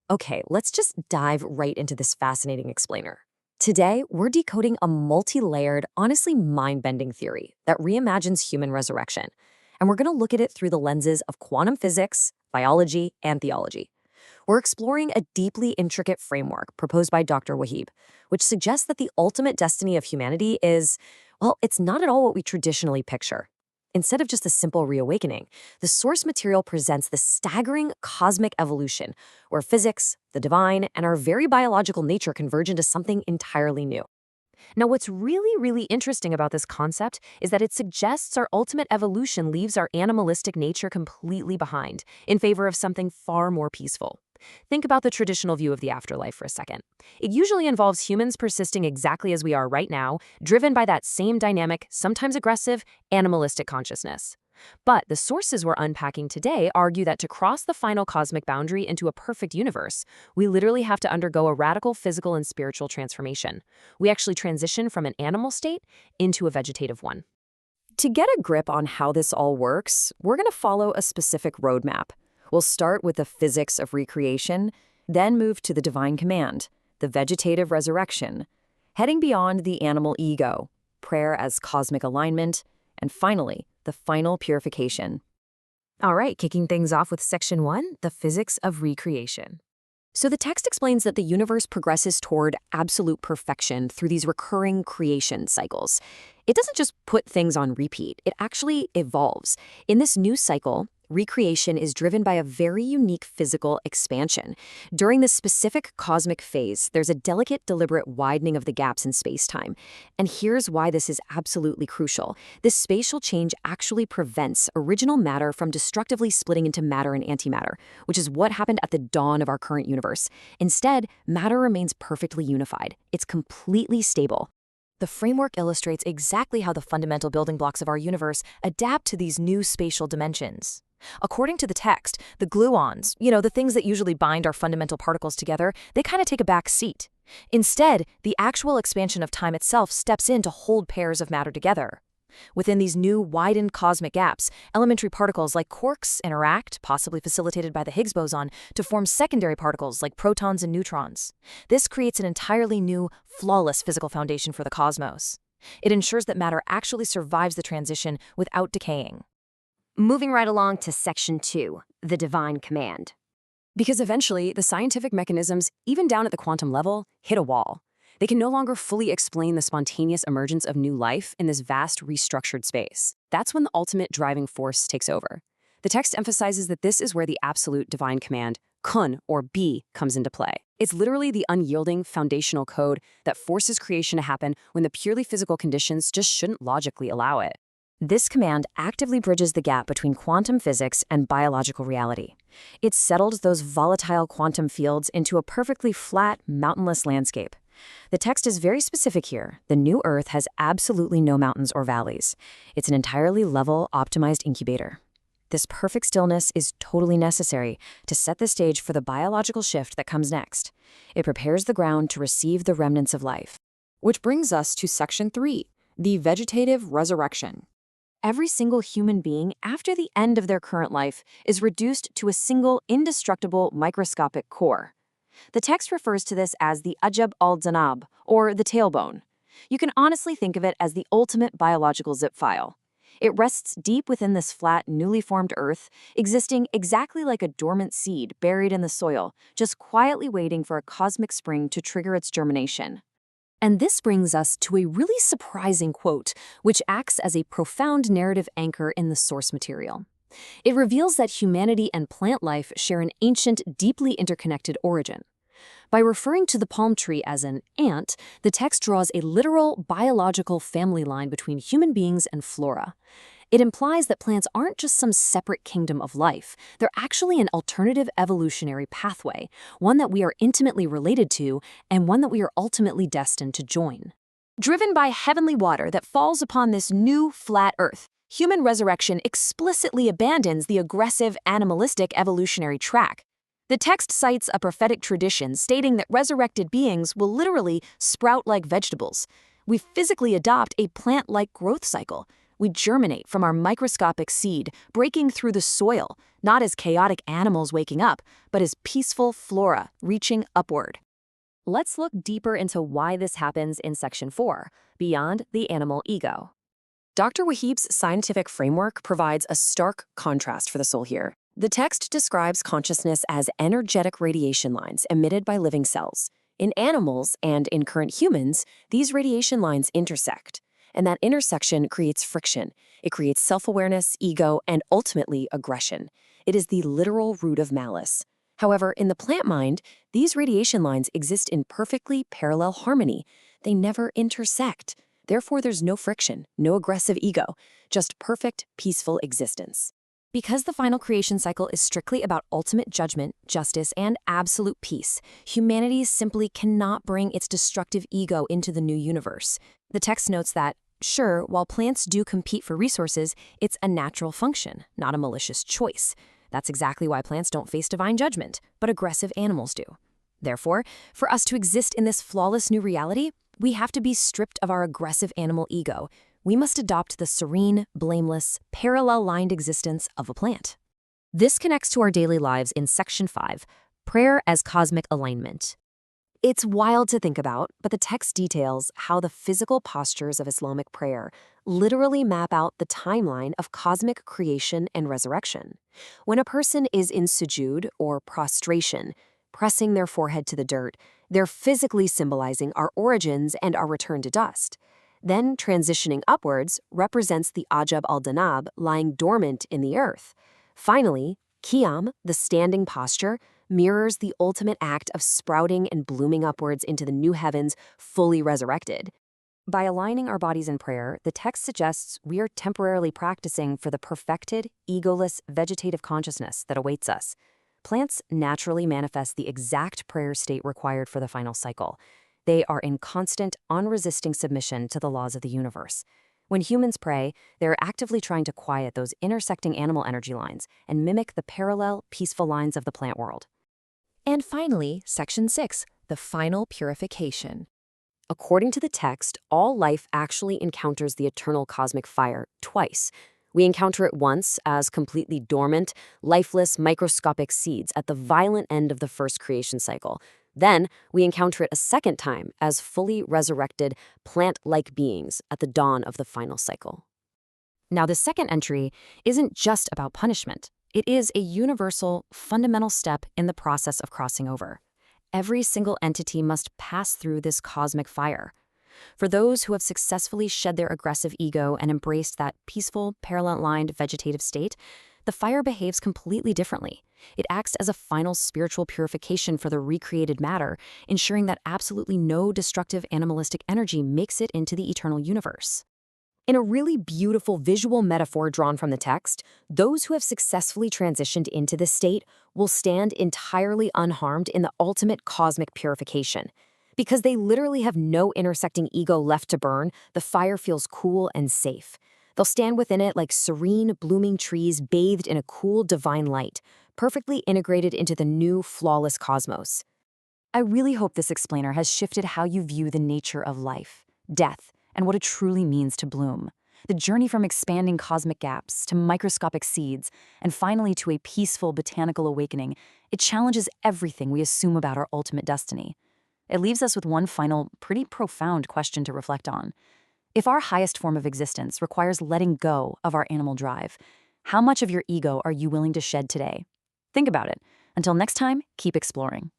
Okay, let's just dive right into this fascinating explainer. Today, we're decoding a multi-layered, honestly mind-bending theory that reimagines human resurrection. And we're going to look at it through the lenses of quantum physics, biology, and theology. We're exploring a deeply intricate framework proposed by Dr. Waheep, which suggests that the ultimate destiny of humanity is, well, it's not at all what we traditionally picture. Instead of just a simple reawakening, the source material presents this staggering cosmic evolution where physics, the divine, and our very biological nature converge into something entirely new. Now, what's really interesting about this concept is that it suggests our ultimate evolution leaves our animalistic nature completely behind in favor of something far more peaceful. Think about the traditional view of the afterlife for a second. It usually involves humans persisting exactly as we are right now, driven by that same dynamic, sometimes aggressive, animalistic consciousness. But the sources we're unpacking today argue that to cross the final cosmic boundary into a perfect universe, we literally have to undergo a radical physical and spiritual transformation. We actually transition from an animal state into a vegetative one. To get a grip on how this all works, we're going to follow a specific roadmap. We'll start with the physics of recreation, then move to the divine command, the vegetative resurrection, heading beyond the animal ego, prayer as cosmic alignment, and finally, the final purification. All right, kicking things off with Section 1, the physics of recreation. So the text explains that the universe progresses toward absolute perfection through these recurring creation cycles. It doesn't just put things on repeat, it actually evolves. In this new cycle, recreation is driven by a very unique physical expansion. During this specific cosmic phase, there's a delicate, deliberate widening of the gaps in space-time. And here's why this is absolutely crucial. This spatial change actually prevents original matter from destructively splitting into matter and antimatter, which is what happened at the dawn of our current universe. Instead, matter remains perfectly unified. It's completely stable. The framework illustrates exactly how the fundamental building blocks of our universe adapt to these new spatial dimensions. According to the text, the gluons, the things that usually bind our fundamental particles together, they kind of take a back seat. Instead, the actual expansion of time itself steps in to hold pairs of matter together. Within these new widened cosmic gaps, elementary particles like quarks interact, possibly facilitated by the Higgs boson, to form secondary particles like protons and neutrons. This creates an entirely new, flawless physical foundation for the cosmos. It ensures that matter actually survives the transition without decaying. Moving right along to Section 2, the divine command. Because eventually, the scientific mechanisms, even down at the quantum level, hit a wall. They can no longer fully explain the spontaneous emergence of new life in this vast, restructured space. That's when the ultimate driving force takes over. The text emphasizes that this is where the absolute divine command, kun, or be, comes into play. It's literally the unyielding, foundational code that forces creation to happen when the purely physical conditions just shouldn't logically allow it. This command actively bridges the gap between quantum physics and biological reality. It settles those volatile quantum fields into a perfectly flat, mountainless landscape. The text is very specific here. The new Earth has absolutely no mountains or valleys. It's an entirely level, optimized incubator. This perfect stillness is totally necessary to set the stage for the biological shift that comes next. It prepares the ground to receive the remnants of life. Which brings us to Section 3, the vegetative resurrection. Every single human being, after the end of their current life, is reduced to a single, indestructible, microscopic core. The text refers to this as the ajab al-zanab, or the tailbone. You can honestly think of it as the ultimate biological zip file. It rests deep within this flat, newly formed Earth, existing exactly like a dormant seed buried in the soil, just quietly waiting for a cosmic spring to trigger its germination. And this brings us to a really surprising quote, which acts as a profound narrative anchor in the source material. It reveals that humanity and plant life share an ancient, deeply interconnected origin. By referring to the palm tree as an ant, the text draws a literal, biological family line between human beings and flora. It implies that plants aren't just some separate kingdom of life. They're actually an alternative evolutionary pathway, one that we are intimately related to and one that we are ultimately destined to join. Driven by heavenly water that falls upon this new, flat Earth, human resurrection explicitly abandons the aggressive, animalistic evolutionary track. The text cites a prophetic tradition stating that resurrected beings will literally sprout like vegetables. We physically adopt a plant-like growth cycle. We germinate from our microscopic seed, breaking through the soil, not as chaotic animals waking up, but as peaceful flora reaching upward. Let's look deeper into why this happens in Section 4, Beyond the Animal Ego. Dr. Waheep's scientific framework provides a stark contrast for the soul here. The text describes consciousness as energetic radiation lines emitted by living cells. In animals and in current humans, these radiation lines intersect, and that intersection creates friction. It creates self-awareness, ego, and ultimately aggression. It is the literal root of malice. However, in the plant mind, these radiation lines exist in perfectly parallel harmony. They never intersect. Therefore, there's no friction, no aggressive ego, just perfect, peaceful existence. Because the final creation cycle is strictly about ultimate judgment, justice, and absolute peace, humanity simply cannot bring its destructive ego into the new universe. The text notes that, sure, while plants do compete for resources, it's a natural function, not a malicious choice. That's exactly why plants don't face divine judgment, but aggressive animals do. Therefore, for us to exist in this flawless new reality, we have to be stripped of our aggressive animal ego. We must adopt the serene, blameless, parallel-lined existence of a plant. This connects to our daily lives in Section 5, Prayer as Cosmic Alignment. It's wild to think about, but the text details how the physical postures of Islamic prayer literally map out the timeline of cosmic creation and resurrection. When a person is in sujood, or prostration, pressing their forehead to the dirt, they're physically symbolizing our origins and our return to dust. Then, transitioning upwards represents the Ajab al-Danab lying dormant in the earth. Finally, Qiyam, the standing posture, mirrors the ultimate act of sprouting and blooming upwards into the new heavens, fully resurrected. By aligning our bodies in prayer, the text suggests we are temporarily practicing for the perfected, egoless, vegetative consciousness that awaits us. Plants naturally manifest the exact prayer state required for the final cycle. They are in constant, unresisting submission to the laws of the universe. When humans pray, they're actively trying to quiet those intersecting animal energy lines and mimic the parallel, peaceful lines of the plant world. And finally, Section 6, the final purification. According to the text, all life actually encounters the eternal cosmic fire twice. We encounter it once as completely dormant, lifeless, microscopic seeds at the violent end of the first creation cycle. Then, we encounter it a second time as fully resurrected, plant-like beings at the dawn of the final cycle. Now, the second entry isn't just about punishment. It is a universal, fundamental step in the process of crossing over. Every single entity must pass through this cosmic fire. For those who have successfully shed their aggressive ego and embraced that peaceful, parallel-lined vegetative state, the fire behaves completely differently. It acts as a final spiritual purification for the recreated matter, ensuring that absolutely no destructive animalistic energy makes it into the eternal universe. In a really beautiful visual metaphor drawn from the text, those who have successfully transitioned into this state will stand entirely unharmed in the ultimate cosmic purification. Because they literally have no intersecting ego left to burn, the fire feels cool and safe. They'll stand within it like serene, blooming trees bathed in a cool, divine light, perfectly integrated into the new, flawless cosmos. I really hope this explainer has shifted how you view the nature of life, death, and what it truly means to bloom. The journey from expanding cosmic gaps to microscopic seeds, and finally to a peaceful botanical awakening, it challenges everything we assume about our ultimate destiny. It leaves us with one final, pretty profound question to reflect on. If our highest form of existence requires letting go of our animal drive, how much of your ego are you willing to shed today? Think about it. Until next time, keep exploring.